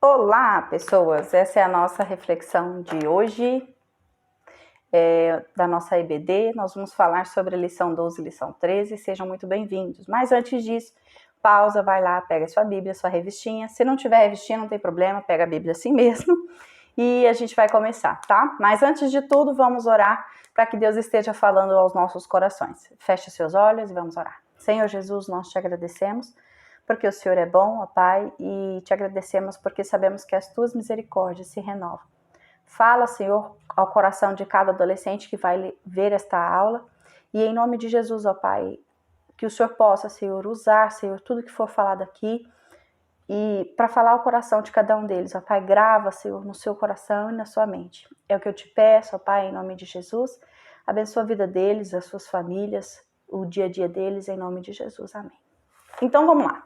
Olá, pessoas! Essa é a nossa reflexão de hoje, da nossa EBD. Nós vamos falar sobre a lição 12 e lição 13. Sejam muito bem-vindos. Mas antes disso, pausa, vai lá, pega sua Bíblia, sua revistinha. Se não tiver revistinha, não tem problema, pega a Bíblia assim mesmo. E a gente vai começar, tá? Mas antes de tudo, vamos orar para que Deus esteja falando aos nossos corações. Feche seus olhos e vamos orar. Senhor Jesus, nós te agradecemos porque o Senhor é bom, ó Pai, e te agradecemos porque sabemos que as tuas misericórdias se renovam. Fala, Senhor, ao coração de cada adolescente que vai ver esta aula, e em nome de Jesus, ó Pai, que o Senhor possa, Senhor, usar, Senhor, tudo que for falado aqui, e para falar ao coração de cada um deles, ó Pai, grava, Senhor, no seu coração e na sua mente. É o que eu te peço, ó Pai, em nome de Jesus, abençoa a vida deles, as suas famílias, o dia a dia deles, em nome de Jesus, amém. Então, vamos lá.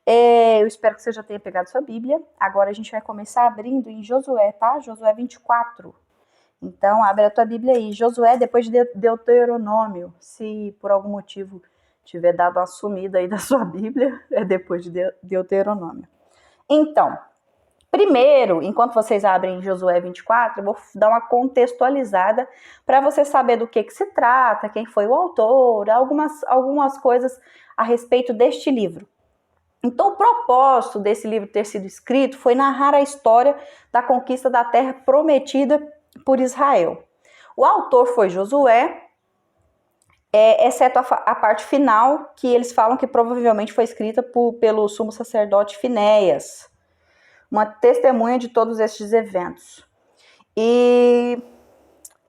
Eu espero que você já tenha pegado sua Bíblia. Agora a gente vai começar abrindo em Josué, tá? Josué 24. Então, abre a tua Bíblia aí. Josué, depois de Deuteronômio. Se por algum motivo tiver dado uma sumida aí da sua Bíblia, é depois de Deuteronômio. Então, primeiro, enquanto vocês abrem Josué 24, eu vou dar uma contextualizada para você saber do que se trata, quem foi o autor, algumas coisas a respeito deste livro. Então, o propósito desse livro ter sido escrito foi narrar a história da conquista da terra prometida por Israel. O autor foi Josué, exceto a parte final, que eles falam que provavelmente foi escrita pelo sumo sacerdote Finéias, uma testemunha de todos estes eventos. E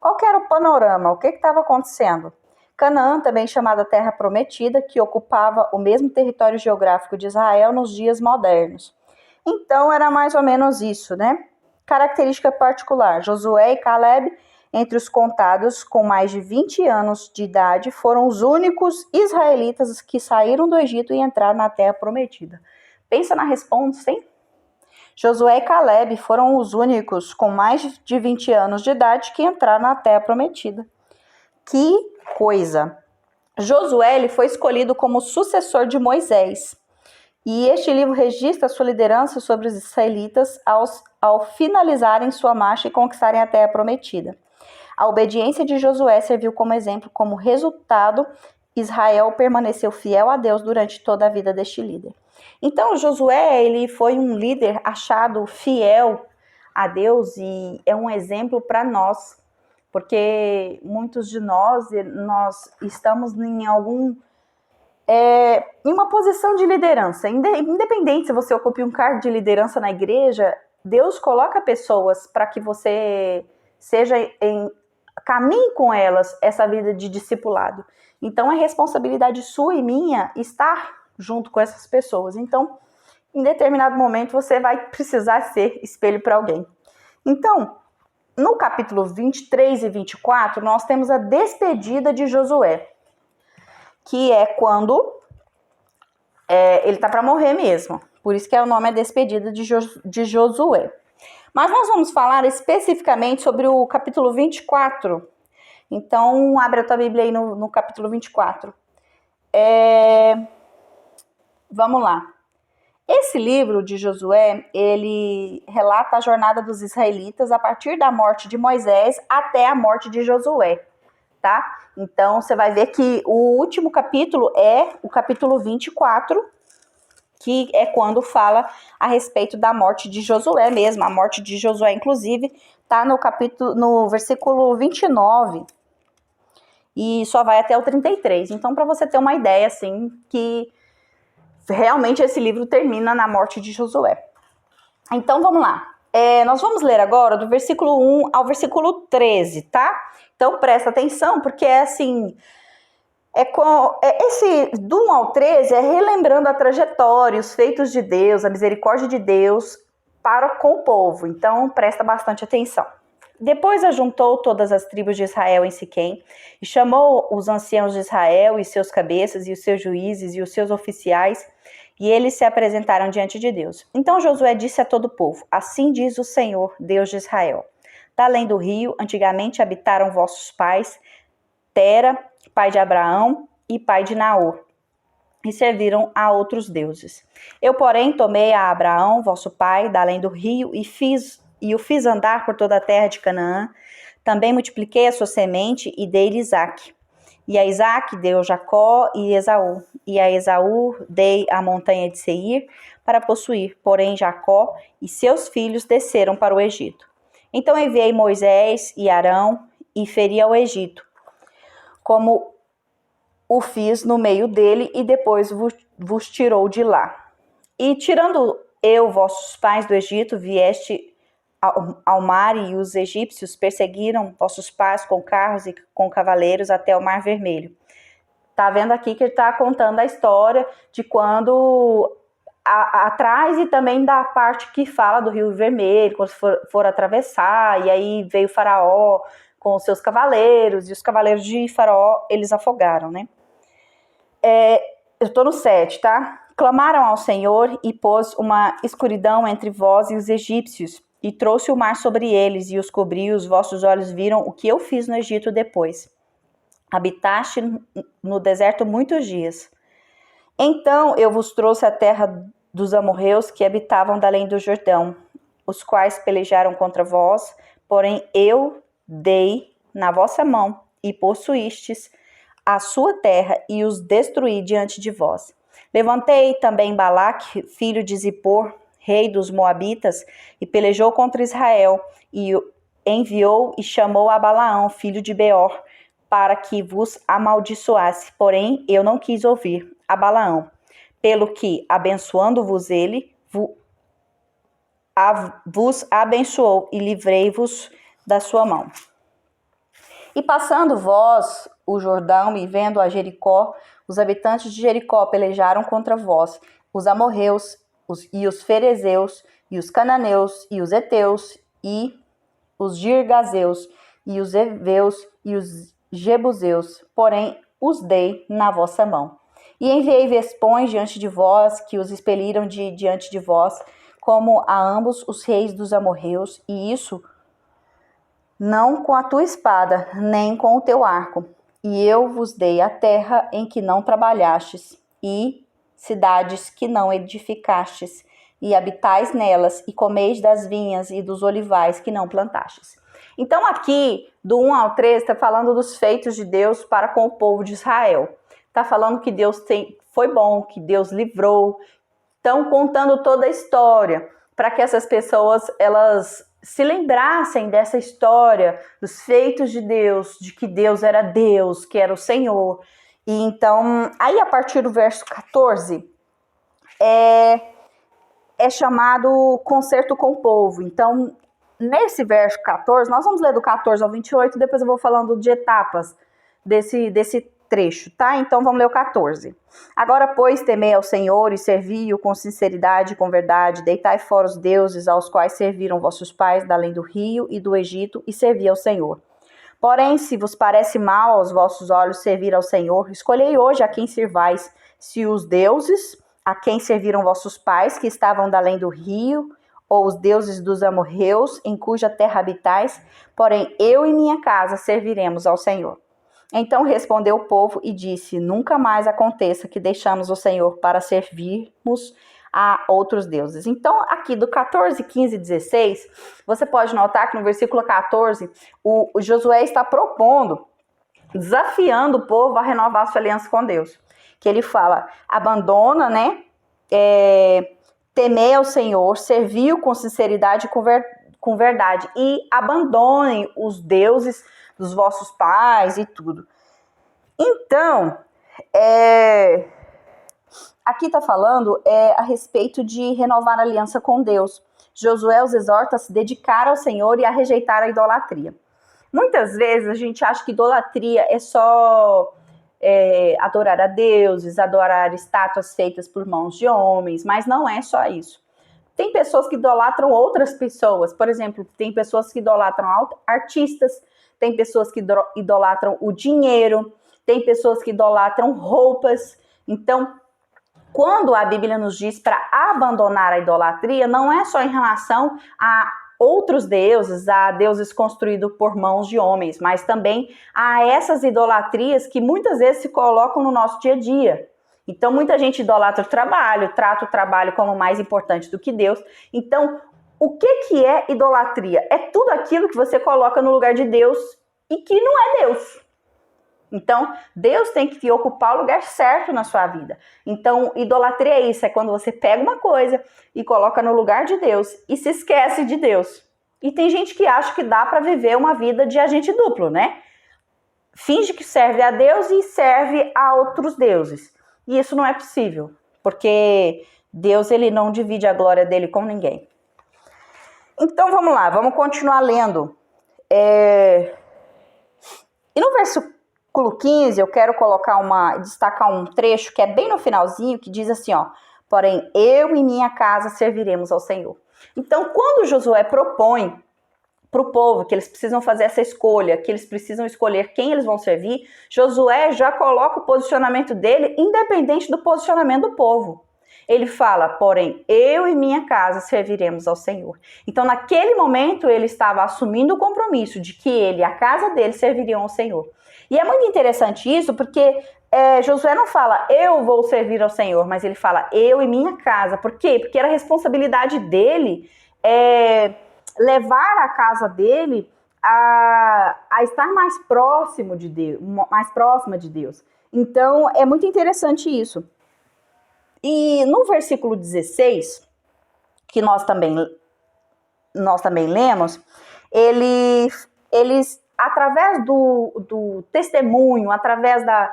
qual que era o panorama? O que estava acontecendo? Canaã, também chamada Terra Prometida, que ocupava o mesmo território geográfico de Israel nos dias modernos. Então, era mais ou menos isso, né? Característica particular, Josué e Caleb, entre os contados com mais de 20 anos de idade, foram os únicos israelitas que saíram do Egito e entraram na Terra Prometida. Pensa na resposta, hein? Josué e Caleb foram os únicos com mais de 20 anos de idade que entraram na Terra Prometida. Que coisa! Josué ele foi escolhido como sucessor de Moisés. E este livro registra sua liderança sobre os israelitas ao finalizarem sua marcha e conquistarem a Terra Prometida. A obediência de Josué serviu como exemplo. Como resultado, Israel permaneceu fiel a Deus durante toda a vida deste líder. Então, Josué ele foi um líder achado fiel a Deus e é um exemplo para nós, porque muitos de nós estamos em uma posição de liderança. Independente se você ocupe um cargo de liderança na igreja, Deus coloca pessoas para que você caminhe com elas essa vida de discipulado. Então, é responsabilidade sua e minha estar junto com essas pessoas. Então, em determinado momento, você vai precisar ser espelho para alguém. Então, no capítulo 23 e 24, nós temos a despedida de Josué, que é quando ele está para morrer mesmo. Por isso que o nome é despedida de Josué. Mas nós vamos falar especificamente sobre o capítulo 24. Então, abre a tua Bíblia aí no capítulo 24. Vamos lá. Esse livro de Josué, ele relata a jornada dos israelitas a partir da morte de Moisés até a morte de Josué, tá? Então, você vai ver que o último capítulo é o capítulo 24, que é quando fala a respeito da morte de Josué mesmo. A morte de Josué, inclusive, tá no versículo 29 e só vai até o 33. Então, para você ter uma ideia, assim, que realmente esse livro termina na morte de Josué. Então, vamos lá. Nós vamos ler agora do versículo 1 ao versículo 13, tá? Então, presta atenção, porque esse do 1 ao 13 é relembrando a trajetória, os feitos de Deus, a misericórdia de Deus com o povo. Então, presta bastante atenção. Depois ajuntou todas as tribos de Israel em Siquém e chamou os anciãos de Israel e seus cabeças e os seus juízes e os seus oficiais, e eles se apresentaram diante de Deus. Então Josué disse a todo o povo: assim diz o Senhor, Deus de Israel: da além do rio, antigamente habitaram vossos pais, Tera, pai de Abraão e pai de Naor. e serviram a outros deuses. Eu, porém, tomei a Abraão, vosso pai, da além do rio, e o fiz andar por toda a terra de Canaã. Também multipliquei a sua semente e dei-lhe Isaque. E a Isaque deu Jacó e Esaú. E a Esaú dei a montanha de Seir para possuir. Porém, Jacó e seus filhos desceram para o Egito. Então enviei Moisés e Arão e feri ao Egito, como o fiz no meio dele, e depois vos tirou de lá. E tirando eu vossos pais do Egito, vieste ao mar, e os egípcios perseguiram vossos pais com carros e com cavaleiros até o Mar Vermelho. Tá vendo aqui que ele está contando a história de quando atrás, e também da parte que fala do Rio Vermelho, quando for atravessar, e aí veio o faraó com os seus cavaleiros, e os cavaleiros de faraó, eles afogaram, né? Eu estou no 7, tá? Clamaram ao Senhor e pôs uma escuridão entre vós e os egípcios, e trouxe o mar sobre eles e os cobriu, os vossos olhos viram o que eu fiz no Egito depois. Habitaste no deserto muitos dias. Então eu vos trouxe a terra dos amorreus que habitavam da além do Jordão, os quais pelejaram contra vós, porém eu dei na vossa mão e possuístes a sua terra e os destruí diante de vós. Levantei também Balaque, filho de Zippor, rei dos Moabitas, e pelejou contra Israel, e enviou e chamou a Balaão, filho de Beor, para que vos amaldiçoasse. Porém, eu não quis ouvir a Balaão, pelo que, abençoando-vos ele, vos abençoou e livrei-vos da sua mão. E passando vós o Jordão e vendo a Jericó, os habitantes de Jericó pelejaram contra vós, os amorreus, e os ferezeus, e os cananeus, e os heteus, e os girgazeus, e os heveus, e os jebuseus, porém os dei na vossa mão. E enviei vespões diante de vós, que os expeliram diante de vós, como a ambos os reis dos amorreus, e isso não com a tua espada, nem com o teu arco. E eu vos dei a terra em que não trabalhastes, e cidades que não edificastes, e habitais nelas, e comeis das vinhas e dos olivais que não plantastes. Então aqui, do 1 ao 3, está falando dos feitos de Deus para com o povo de Israel. Está falando que Deus foi bom, que Deus livrou. Estão contando toda a história, para que essas pessoas, elas se lembrassem dessa história, dos feitos de Deus, de que Deus era Deus, que era o Senhor. E então, aí a partir do verso 14, é chamado concerto com o povo. Então, nesse verso 14, nós vamos ler do 14 ao 28, depois eu vou falando de etapas desse trecho, tá? Então, vamos ler o 14. Agora, pois, temei ao Senhor e servi-o com sinceridade e com verdade, deitai fora os deuses aos quais serviram vossos pais da além do rio e do Egito, e servi ao Senhor. Porém, se vos parece mal aos vossos olhos servir ao Senhor, escolhei hoje a quem servais, se os deuses a quem serviram vossos pais, que estavam da além do rio, ou os deuses dos amorreus, em cuja terra habitais, porém eu e minha casa serviremos ao Senhor. Então respondeu o povo e disse, nunca mais aconteça que deixamos o Senhor para servirmos a outros deuses. Então, aqui do 14, 15 e 16, você pode notar que no versículo 14, o Josué está propondo, desafiando o povo a renovar sua aliança com Deus. Que ele fala, abandona, né? Temei ao Senhor, serviu com sinceridade e com verdade, e abandonem os deuses dos vossos pais e tudo. Então, aqui está falando a respeito de renovar a aliança com Deus. Josué os exorta a se dedicar ao Senhor e a rejeitar a idolatria. Muitas vezes a gente acha que idolatria é só adorar a deuses, adorar estátuas feitas por mãos de homens, mas não é só isso. Tem pessoas que idolatram outras pessoas, por exemplo, tem pessoas que idolatram artistas, tem pessoas que idolatram o dinheiro, tem pessoas que idolatram roupas. Então, quando a Bíblia nos diz para abandonar a idolatria, não é só em relação a outros deuses, a deuses construídos por mãos de homens, mas também a essas idolatrias que muitas vezes se colocam no nosso dia a dia. Então, muita gente idolatra o trabalho, trata o trabalho como mais importante do que Deus. Então, o que é idolatria? É tudo aquilo que você coloca no lugar de Deus e que não é Deus. Então, Deus tem que ocupar o lugar certo na sua vida. Então, idolatria é isso, é quando você pega uma coisa e coloca no lugar de Deus e se esquece de Deus. E tem gente que acha que dá para viver uma vida de agente duplo, né? Finge que serve a Deus e serve a outros deuses. E isso não é possível, porque Deus ele não divide a glória dele com ninguém. Então, vamos lá, vamos continuar lendo. E no versículo 15, eu quero destacar um trecho que é bem no finalzinho, que diz assim, ó, porém, eu e minha casa serviremos ao Senhor. Então, quando Josué propõe para o povo que eles precisam fazer essa escolha, que eles precisam escolher quem eles vão servir, Josué já coloca o posicionamento dele independente do posicionamento do povo. Ele fala, porém, eu e minha casa serviremos ao Senhor. Então, naquele momento, ele estava assumindo o compromisso de que ele e a casa dele serviriam ao Senhor. E é muito interessante isso, porque Josué não fala, eu vou servir ao Senhor, mas ele fala, eu e minha casa. Por quê? Porque era a responsabilidade dele levar a casa dele a estar mais próximo de Deus, mais próxima de Deus. Então, é muito interessante isso. E no versículo 16, que nós também lemos, eles através do testemunho, através da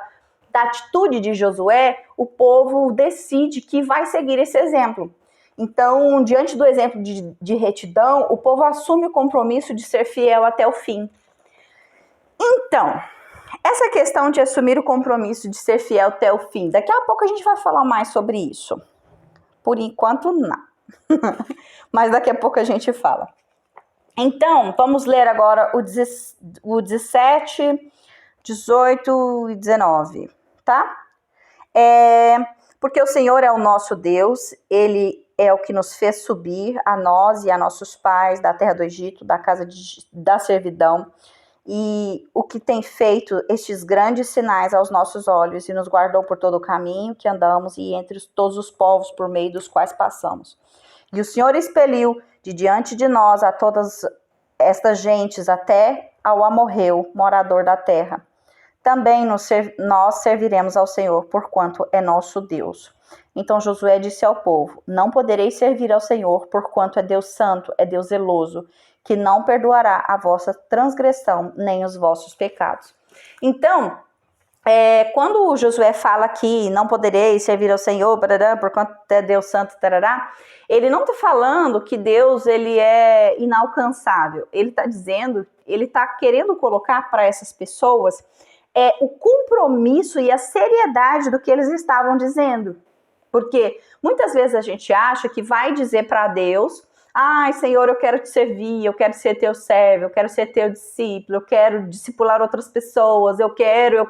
atitude de Josué, o povo decide que vai seguir esse exemplo. Então, diante do exemplo de retidão, o povo assume o compromisso de ser fiel até o fim. Então, essa questão de assumir o compromisso de ser fiel até o fim, daqui a pouco a gente vai falar mais sobre isso. Por enquanto, não. Mas daqui a pouco a gente fala. Então, vamos ler agora o 17, 18 e 19, tá? Porque o Senhor é o nosso Deus, Ele é o que nos fez subir, a nós e a nossos pais, da terra do Egito, da casa da servidão, e o que tem feito estes grandes sinais aos nossos olhos, e nos guardou por todo o caminho que andamos, e entre todos os povos por meio dos quais passamos. E o Senhor expeliu de diante de nós a todas estas gentes, até ao amorreu, morador da terra. Também nós serviremos ao Senhor, porquanto é nosso Deus. Então Josué disse ao povo, não podereis servir ao Senhor, porquanto é Deus santo, é Deus zeloso, que não perdoará a vossa transgressão, nem os vossos pecados. Então, quando Josué fala que não podereis servir ao Senhor, porquanto é Deus santo, ele não está falando que Deus ele é inalcançável. Ele está dizendo, ele está querendo colocar para essas pessoas o compromisso e a seriedade do que eles estavam dizendo. Porque muitas vezes a gente acha que vai dizer para Deus, ai, Senhor, eu quero te servir, eu quero ser teu servo, eu quero ser teu discípulo, eu quero discipular outras pessoas, eu quero.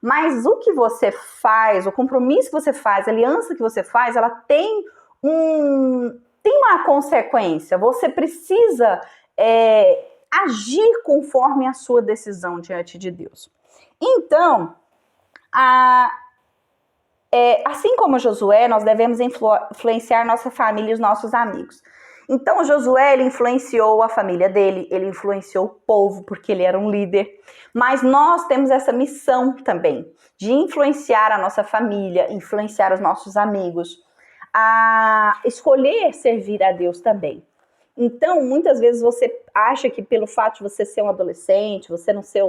Mas o que você faz, o compromisso que você faz, a aliança que você faz, ela tem uma consequência. Você precisa agir conforme a sua decisão diante de Deus. Então, assim como Josué, nós devemos influenciar nossa família e os nossos amigos. Então, Josué, ele influenciou a família dele, ele influenciou o povo, porque ele era um líder. Mas nós temos essa missão também, de influenciar a nossa família, influenciar os nossos amigos, a escolher servir a Deus também. Então, muitas vezes você acha que pelo fato de você ser um adolescente, você não ser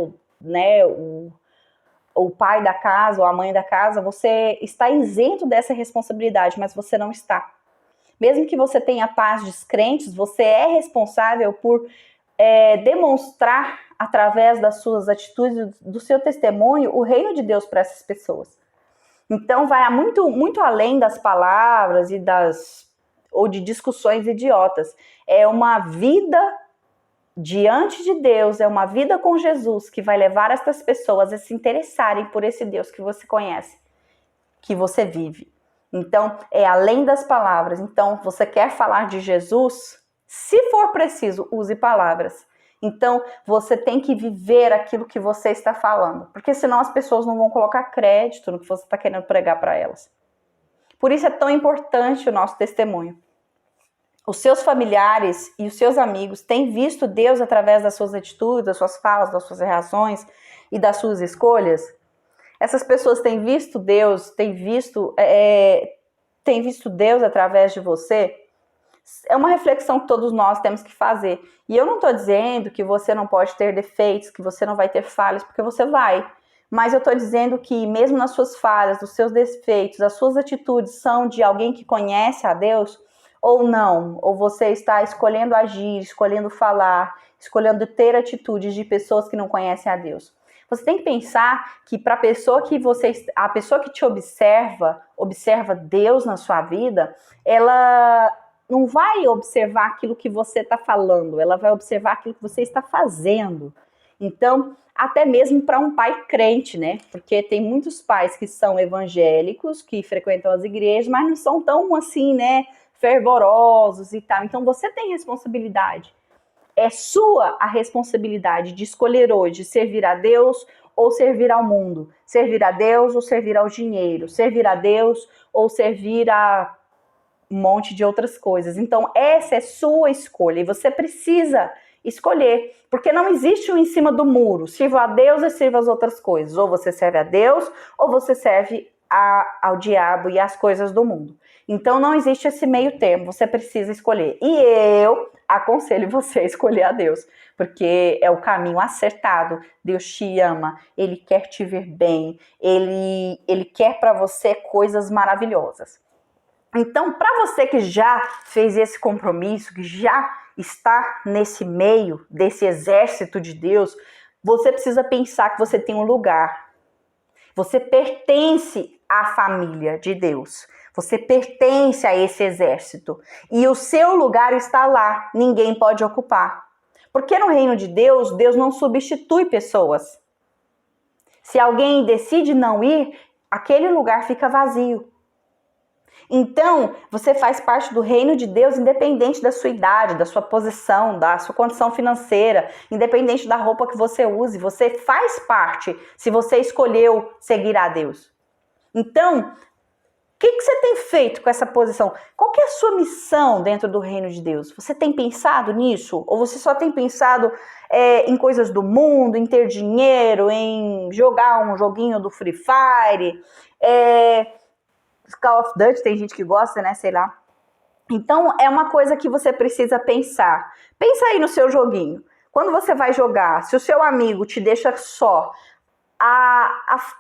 o pai da casa ou a mãe da casa, você está isento dessa responsabilidade, mas você não está. Mesmo que você tenha pais descrentes, você é responsável por demonstrar, através das suas atitudes, do seu testemunho, o reino de Deus para essas pessoas. Então, vai muito, muito além das palavras ou de discussões idiotas. É uma vida diante de Deus, é uma vida com Jesus que vai levar essas pessoas a se interessarem por esse Deus que você conhece, que você vive. Então, é além das palavras. Então, você quer falar de Jesus? Se for preciso, use palavras. Então, você tem que viver aquilo que você está falando, porque senão as pessoas não vão colocar crédito no que você está querendo pregar para elas. Por isso é tão importante o nosso testemunho. Os seus familiares e os seus amigos têm visto Deus através das suas atitudes, das suas falas, das suas reações e das suas escolhas? Essas pessoas têm visto Deus, têm visto Deus através de você? É uma reflexão que todos nós temos que fazer. E eu não estou dizendo que você não pode ter defeitos, que você não vai ter falhas, porque você vai. Mas eu estou dizendo que mesmo nas suas falhas, nos seus defeitos, as suas atitudes são de alguém que conhece a Deus ou não? Ou você está escolhendo agir, escolhendo falar, escolhendo ter atitudes de pessoas que não conhecem a Deus? Você tem que pensar que para a pessoa que te observa Deus na sua vida, ela não vai observar aquilo que você está falando, ela vai observar aquilo que você está fazendo. Então, até mesmo para um pai crente, né? Porque tem muitos pais que são evangélicos, que frequentam as igrejas, mas não são tão assim, né, fervorosos e tal. Então, você tem responsabilidade. É sua a responsabilidade de escolher hoje servir a Deus ou servir ao mundo, servir a Deus ou servir ao dinheiro, servir a Deus ou servir a um monte de outras coisas. Então, essa é sua escolha e você precisa escolher, porque não existe um em cima do muro, sirva a Deus e sirva as outras coisas. Ou você serve a Deus ou você serve ao diabo e às coisas do mundo. Então, não existe esse meio termo, você precisa escolher. E eu aconselho você a escolher a Deus, porque é o caminho acertado. Deus te ama, Ele quer te ver bem, Ele quer para você coisas maravilhosas. Então, para você que já fez esse compromisso, que já está nesse meio desse exército de Deus, você precisa pensar que você tem um lugar. Você pertence à família de Deus. Você pertence a esse exército. E o seu lugar está lá. Ninguém pode ocupar. Porque no reino de Deus, Deus não substitui pessoas. Se alguém decide não ir, aquele lugar fica vazio. Então, você faz parte do reino de Deus independente da sua idade, da sua posição, da sua condição financeira, independente da roupa que você use, você faz parte se você escolheu seguir a Deus. Então, o que você tem feito com essa posição? Qual que é a sua missão dentro do reino de Deus? Você tem pensado nisso? Ou você só tem pensado em coisas do mundo, em ter dinheiro, em jogar um joguinho do Free Fire, Call of Duty, tem gente que gosta, né? Sei lá. Então, é uma coisa que você precisa pensar. Pensa aí no seu joguinho. Quando você vai jogar, se o seu amigo te deixa só,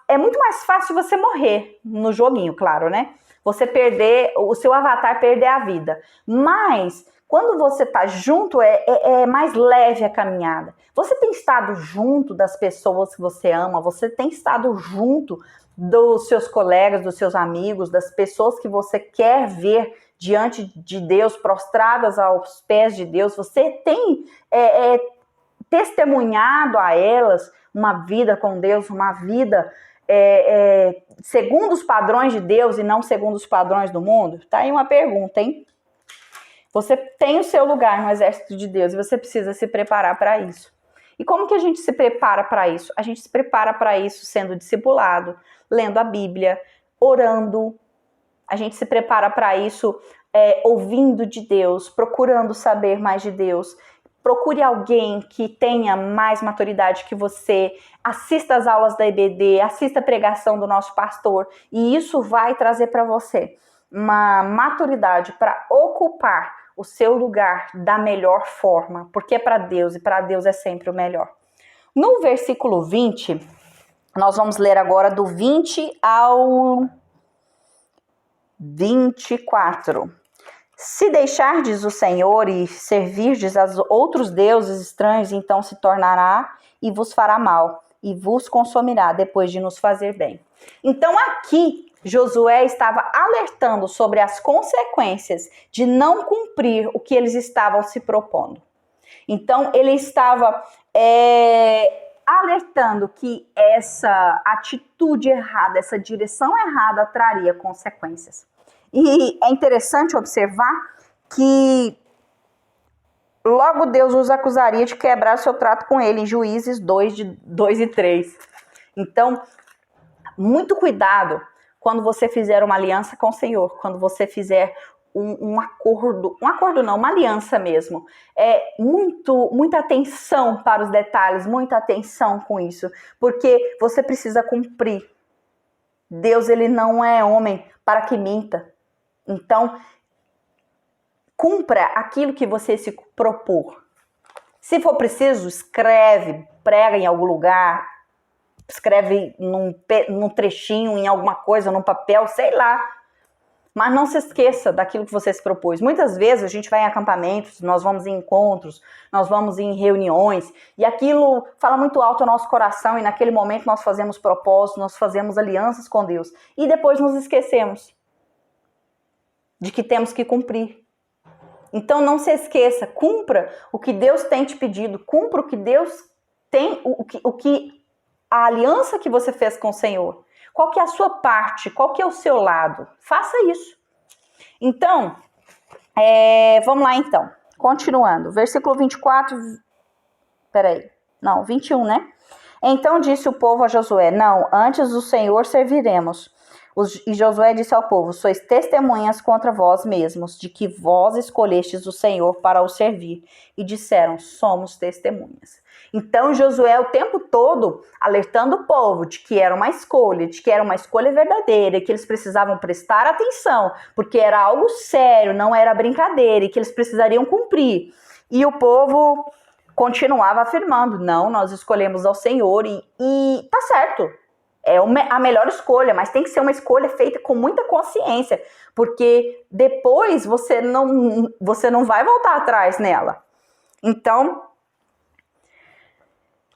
é muito mais fácil você morrer no joguinho, claro, né? Você perder, o seu avatar perder a vida. Mas, quando você tá junto, é mais leve a caminhada. Você tem estado junto das pessoas que você ama, você tem estado junto dos seus colegas, dos seus amigos, das pessoas que você quer ver diante de Deus, prostradas aos pés de Deus. Você tem testemunhado a elas uma vida com Deus, uma vida segundo os padrões de Deus e não segundo os padrões do mundo? Tá aí uma pergunta, hein? Você tem o seu lugar no exército de Deus e você precisa se preparar para isso. E como que a gente se prepara para isso? A gente se prepara para isso sendo discipulado, lendo a Bíblia, orando. A gente se prepara para isso ouvindo de Deus, procurando saber mais de Deus. Procure alguém que tenha mais maturidade que você, assista às aulas da EBD, assista a pregação do nosso pastor, e isso vai trazer para você uma maturidade para ocupar o seu lugar da melhor forma, porque é para Deus, e para Deus é sempre o melhor. No versículo 20, nós vamos ler agora do 20 ao 24. Se deixardes o Senhor e servirdes a outros deuses estranhos, então se tornará e vos fará mal, e vos consumirá depois de nos fazer bem. Então aqui, Josué estava alertando sobre as consequências de não cumprir o que eles estavam se propondo. Então ele estava alertando que essa atitude errada, essa direção errada traria consequências. E é interessante observar que logo Deus os acusaria de quebrar seu trato com ele, em Juízes 2 e 3. Então, muito cuidado quando você fizer uma aliança com o Senhor, quando você fizer um acordo não, uma aliança mesmo. Muita atenção para os detalhes, muita atenção com isso, porque você precisa cumprir. Deus, ele não é homem para que minta. Então, cumpra aquilo que você se propor. Se for preciso, escreve, prega em algum lugar, escreve num trechinho, em alguma coisa, num papel, sei lá. Mas não se esqueça daquilo que você se propôs. Muitas vezes a gente vai em acampamentos, nós vamos em encontros, nós vamos em reuniões, e aquilo fala muito alto ao nosso coração, e naquele momento nós fazemos propósitos, nós fazemos alianças com Deus. E depois nos esquecemos de que temos que cumprir. Então não se esqueça, cumpra o que Deus tem te pedido, cumpra o que Deus tem, a aliança que você fez com o Senhor. Qual que é a sua parte? Qual que é o seu lado? Faça isso. Então, vamos lá então. Continuando. Versículo 24. 21, né? Então disse o povo a Josué: não, antes do Senhor serviremos. E Josué disse ao povo: sois testemunhas contra vós mesmos, de que vós escolhestes o Senhor para o servir. E disseram: somos testemunhas. Então Josué o tempo todo alertando o povo de que era uma escolha verdadeira, que eles precisavam prestar atenção, porque era algo sério, não era brincadeira, e que eles precisariam cumprir. E o povo continuava afirmando: não, nós escolhemos ao Senhor, e tá certo, é a melhor escolha, mas tem que ser uma escolha feita com muita consciência, porque depois você não vai voltar atrás nela. Então,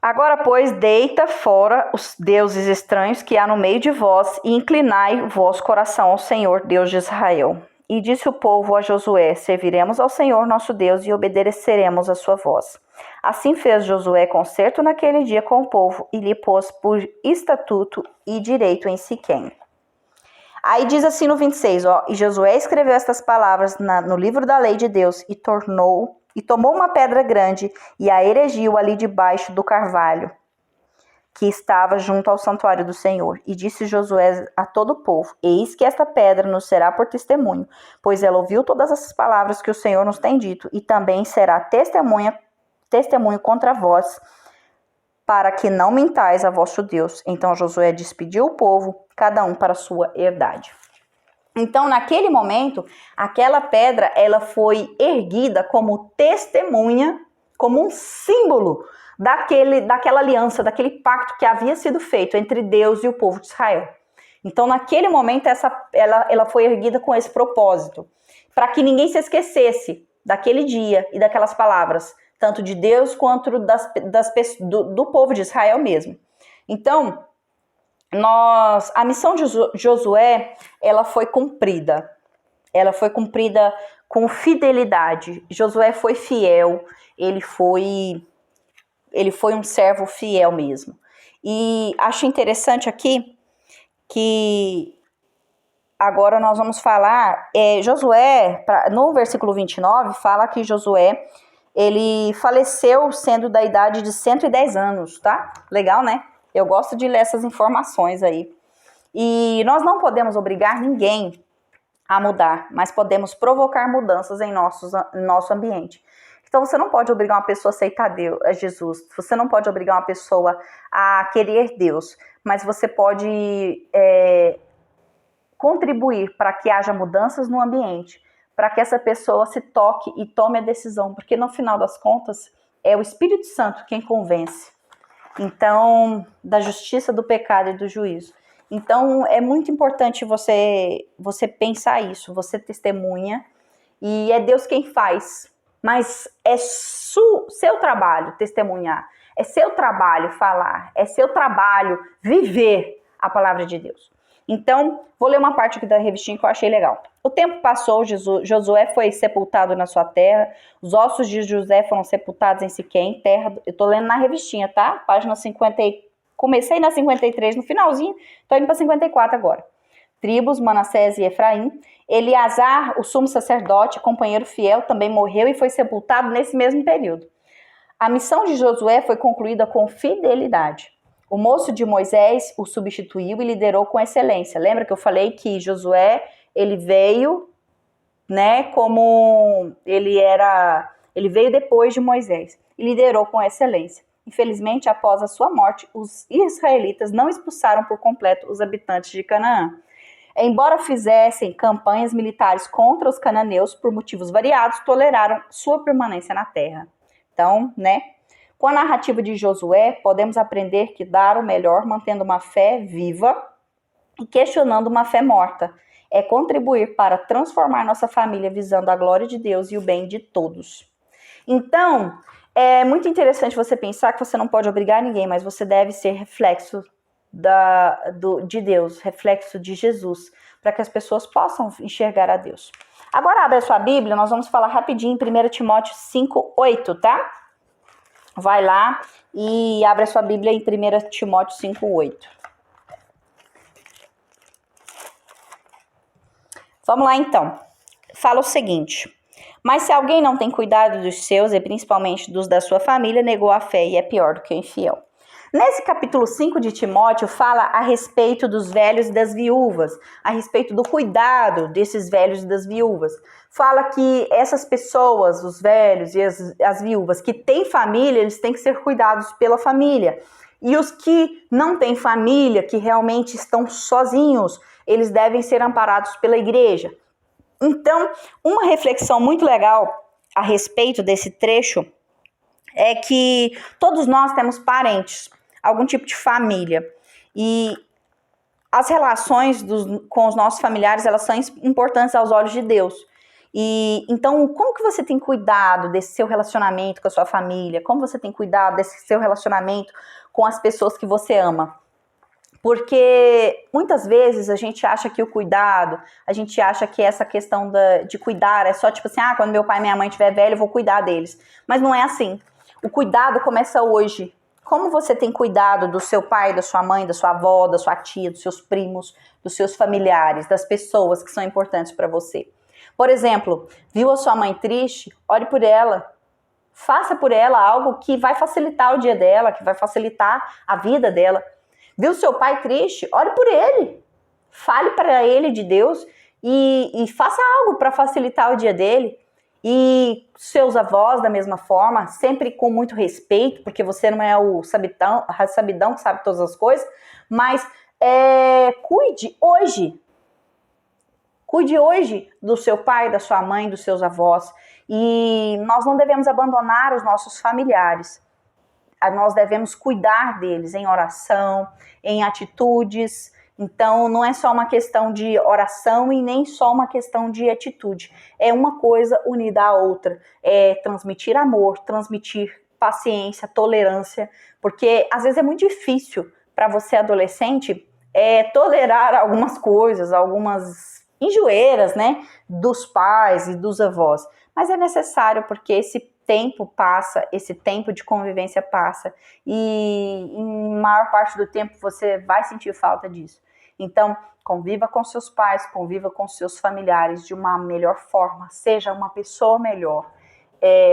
agora, pois, deita fora os deuses estranhos que há no meio de vós, e inclinai o vosso coração ao Senhor, Deus de Israel. E disse o povo a Josué: serviremos ao Senhor nosso Deus e obedeceremos a sua voz. Assim fez Josué concerto naquele dia com o povo, e lhe pôs por estatuto e direito em Siquém. Aí diz assim no 26, e Josué escreveu estas palavras no livro da lei de Deus, e tomou uma pedra grande e a erigiu ali debaixo do carvalho que estava junto ao santuário do Senhor. E disse Josué a todo o povo: eis que esta pedra nos será por testemunho, pois ela ouviu todas essas palavras que o Senhor nos tem dito, e também será testemunho contra vós, para que não mintais a vosso Deus. Então Josué despediu o povo, cada um para a sua herdade. Então, naquele momento, aquela pedra, ela foi erguida como testemunha, como um símbolo daquela aliança, daquele pacto que havia sido feito entre Deus e o povo de Israel. Então, naquele momento, ela foi erguida com esse propósito, para que ninguém se esquecesse daquele dia e daquelas palavras, tanto de Deus quanto do povo de Israel mesmo. Então, a missão de Josué, ela foi cumprida. Ela foi cumprida com fidelidade. Josué foi fiel, ele foi um servo fiel mesmo. E acho interessante aqui que agora nós vamos falar, Josué, no versículo 29, fala que Josué, ele faleceu sendo da idade de 110 anos, tá? Legal, né? Eu gosto de ler essas informações aí. E nós não podemos obrigar ninguém a mudar, mas podemos provocar mudanças em nosso ambiente. Então você não pode obrigar uma pessoa a aceitar Jesus, você não pode obrigar uma pessoa a querer Deus, mas você pode contribuir para que haja mudanças no ambiente, para que essa pessoa se toque e tome a decisão, porque no final das contas é o Espírito Santo quem convence. Então, da justiça, do pecado e do juízo. Então, é muito importante você pensar isso, você testemunha, e é Deus quem faz, mas é seu trabalho testemunhar, é seu trabalho falar, é seu trabalho viver a palavra de Deus. Então, vou ler uma parte aqui da revistinha que eu achei legal. O tempo passou, Josué foi sepultado na sua terra, os ossos de José foram sepultados em Siquém, terra... Eu tô lendo na revistinha, tá? Página 50, comecei na 53 no finalzinho, tô indo para 54 agora. tribos, Manassés e Efraim. Eleazar, o sumo sacerdote, companheiro fiel, também morreu e foi sepultado nesse mesmo período. A missão de Josué foi concluída com fidelidade. O moço de Moisés o substituiu e liderou com excelência. Lembra que eu falei que Josué, ele veio, né, como ele veio depois de Moisés e liderou com excelência. Infelizmente, após a sua morte, os israelitas não expulsaram por completo os habitantes de Canaã. Embora fizessem campanhas militares contra os cananeus por motivos variados, toleraram sua permanência na terra. Então, né, com a narrativa de Josué, podemos aprender que dar o melhor mantendo uma fé viva e questionando uma fé morta é contribuir para transformar nossa família visando a glória de Deus e o bem de todos. Então, é muito interessante você pensar que você não pode obrigar ninguém, mas você deve ser reflexo de Deus, reflexo de Jesus, para que as pessoas possam enxergar a Deus. Agora abre a sua Bíblia, nós vamos falar rapidinho em 1 Timóteo 5:8, tá? Vai lá e abre a sua Bíblia em 1 Timóteo 5:8. Vamos lá então. Fala o seguinte: mas se alguém não tem cuidado dos seus, e principalmente dos da sua família, negou a fé e é pior do que o infiel. Nesse capítulo 5 de Timóteo, fala a respeito dos velhos e das viúvas, a respeito do cuidado desses velhos e das viúvas. Fala que essas pessoas, os velhos e as viúvas que têm família, eles têm que ser cuidados pela família. E os que não têm família, que realmente estão sozinhos, eles devem ser amparados pela igreja. Então, uma reflexão muito legal a respeito desse trecho é que todos nós temos parentes, algum tipo de família, e as relações com os nossos familiares, elas são importantes aos olhos de Deus. E então, como que você tem cuidado desse seu relacionamento com a sua família? Como você tem cuidado desse seu relacionamento com as pessoas que você ama? Porque muitas vezes a gente acha que o cuidado, a gente acha que essa questão de cuidar é só tipo assim, quando meu pai e minha mãe estiver velho, eu vou cuidar deles. Mas não é assim. O cuidado começa hoje. Como você tem cuidado do seu pai, da sua mãe, da sua avó, da sua tia, dos seus primos, dos seus familiares, das pessoas que são importantes para você? Por exemplo, viu a sua mãe triste? Ore por ela. Faça por ela algo que vai facilitar o dia dela, que vai facilitar a vida dela. Viu seu pai triste? Ore por ele. Fale para ele de Deus e faça algo para facilitar o dia dele. E seus avós, da mesma forma, sempre com muito respeito, porque você não é o sabidão que sabe todas as coisas, mas cuide hoje. Cuide hoje do seu pai, da sua mãe, dos seus avós. E nós não devemos abandonar os nossos familiares. Nós devemos cuidar deles em oração, em atitudes. Então, não é só uma questão de oração e nem só uma questão de atitude. É uma coisa unida à outra. É transmitir amor, transmitir paciência, tolerância. Porque, às vezes, é muito difícil para você, adolescente, tolerar algumas coisas, algumas enjoeiras, né, dos pais e dos avós. Mas é necessário, porque esse tempo passa, esse tempo de convivência passa, e em maior parte do tempo você vai sentir falta disso. Então, conviva com seus pais, conviva com seus familiares de uma melhor forma, seja uma pessoa melhor.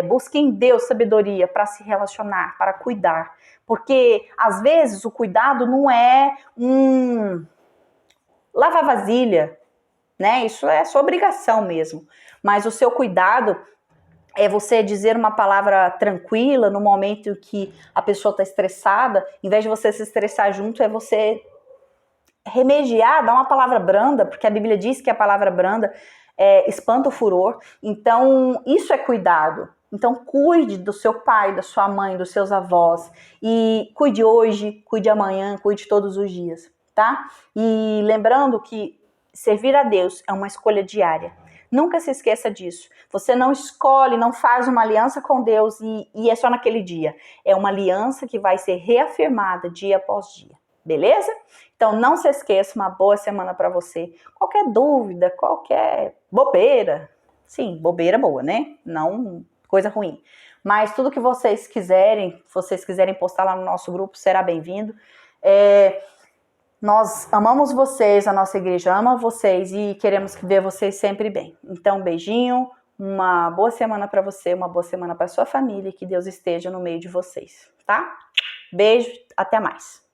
Busque em Deus sabedoria para se relacionar, para cuidar, porque às vezes o cuidado não é lavar vasilha, né? Isso é sua obrigação mesmo, mas o seu cuidado é você dizer uma palavra tranquila no momento que a pessoa está estressada. Em vez de você se estressar junto, é você remediar, dar uma palavra branda, porque a Bíblia diz que a palavra branda espanta o furor. Então, isso é cuidado. Então, cuide do seu pai, da sua mãe, dos seus avós. E cuide hoje, cuide amanhã, cuide todos os dias, tá? E lembrando que servir a Deus é uma escolha diária. Nunca se esqueça disso. Você não escolhe, não faz uma aliança com Deus e é só naquele dia. É uma aliança que vai ser reafirmada dia após dia. Beleza? Então não se esqueça, uma boa semana para você. Qualquer dúvida, qualquer bobeira. Sim, bobeira boa, né? Não coisa ruim. Mas tudo que vocês quiserem postar lá no nosso grupo, será bem-vindo. Nós amamos vocês, a nossa igreja ama vocês e queremos ver vocês sempre bem. Então, beijinho, uma boa semana para você, uma boa semana para sua família e que Deus esteja no meio de vocês, tá? Beijo, até mais.